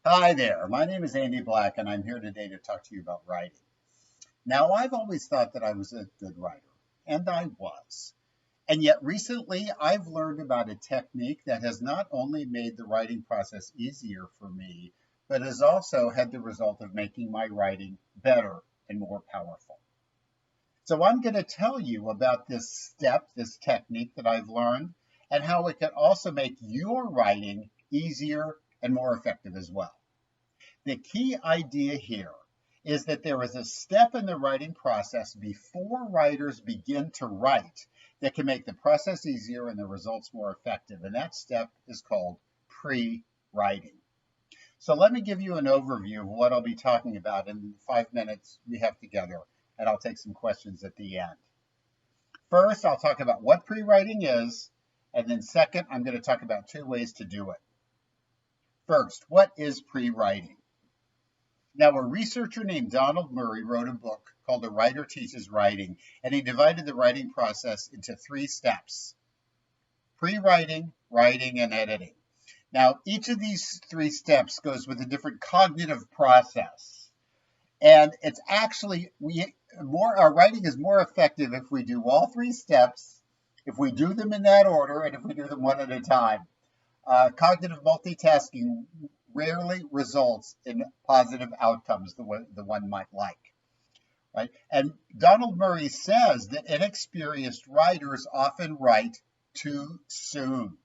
Hi there, my name is Andy Black, and I'm here today to talk to you about writing. Now, I've always thought that I was a good writer, and I was. And yet, recently, I've learned about a technique that has not only made the writing process easier for me, but has also had the result of making my writing better and more powerful. So, I'm going to tell you about this step, this technique that I've learned, and how it can also make your writing easier and more effective as well. The key idea here is that there is a step in the writing process before writers begin to write that can make the process easier and the results more effective. And that step is called pre-writing. So let me give you an overview of what I'll be talking about in the 5 minutes we have together, and I'll take some questions at the end. First, I'll talk about what pre-writing is, and then second, I'm going to talk about 2 ways to do it. First, what is pre-writing? Now, a researcher named Donald Murray wrote a book called A Writer Teaches Writing, and he divided the writing process into 3 steps: pre-writing, writing, and editing. Now, each of these 3 steps goes with a different cognitive process. And it's actually, our writing is more effective if we do all 3 steps, if we do them in that order, and if we do them one at a time. Cognitive multitasking rarely results in positive outcomes the one might like. Right? And Donald Murray says that inexperienced writers often write too soon.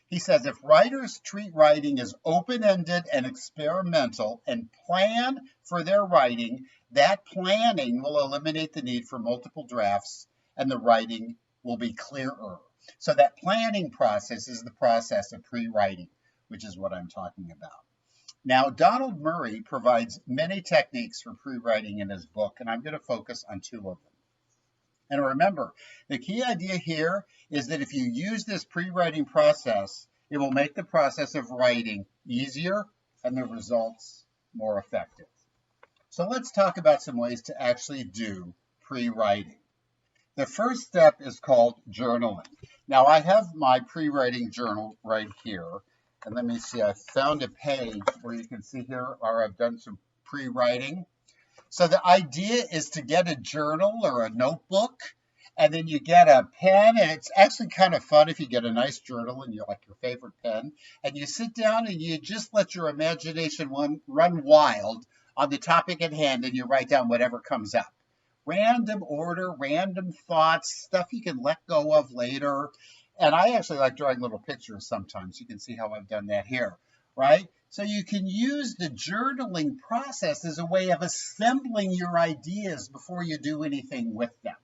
He says if writers treat writing as open-ended and experimental and plan for their writing, that planning will eliminate the need for multiple drafts and the writing will be clearer. So that planning process is the process of pre-writing, which is what I'm talking about. Now, Donald Murray provides many techniques for pre-writing in his book, and I'm going to focus on 2 of them. And remember, the key idea here is that if you use this pre-writing process, it will make the process of writing easier and the results more effective. So let's talk about some ways to actually do pre-writing. The first step is called journaling. Now, I have my pre-writing journal right here. And let me see, I found a page where you can see here where I've done some pre-writing. So the idea is to get a journal or a notebook, and then you get a pen, and it's actually kind of fun if you get a nice journal and you like your favorite pen, and you sit down and you just let your imagination run wild on the topic at hand, and you write down whatever comes up. Random order, random thoughts, stuff you can let go of later. And I actually like drawing little pictures sometimes. You can see how I've done that here, right? So you can use the journaling process as a way of assembling your ideas before you do anything with them.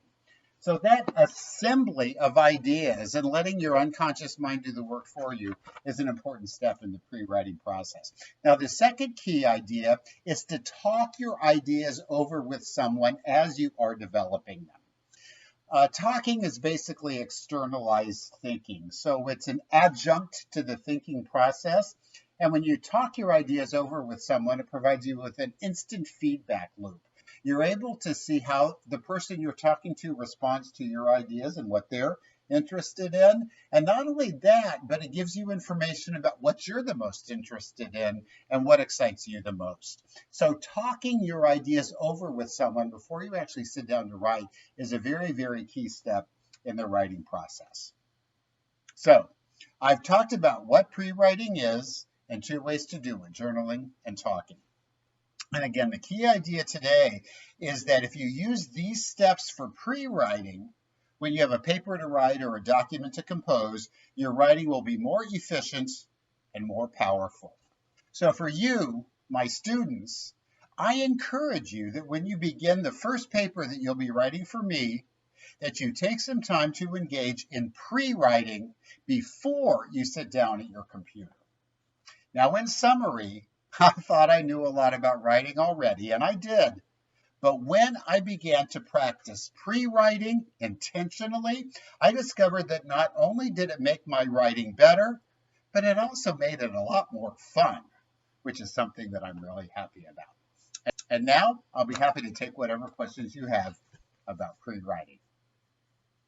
So that assembly of ideas and letting your unconscious mind do the work for you is an important step in the pre-writing process. Now, the second key idea is to talk your ideas over with someone as you are developing them. Talking is basically externalized thinking. So it's an adjunct to the thinking process. And when you talk your ideas over with someone, it provides you with an instant feedback loop. You're able to see how the person you're talking to responds to your ideas and what they're interested in. And not only that, but it gives you information about what you're the most interested in and what excites you the most. So talking your ideas over with someone before you actually sit down to write is a very, very key step in the writing process. So I've talked about what pre-writing is and 2 ways to do it: journaling and talking. And again, the key idea today is that if you use these steps for pre-writing, when you have a paper to write or a document to compose, your writing will be more efficient and more powerful. So for you, my students, I encourage you that when you begin the first paper that you'll be writing for me, that you take some time to engage in pre-writing before you sit down at your computer. Now, in summary, I thought I knew a lot about writing already, and I did. But when I began to practice pre-writing intentionally, I discovered that not only did it make my writing better, but it also made it a lot more fun, which is something that I'm really happy about. And now I'll be happy to take whatever questions you have about pre-writing.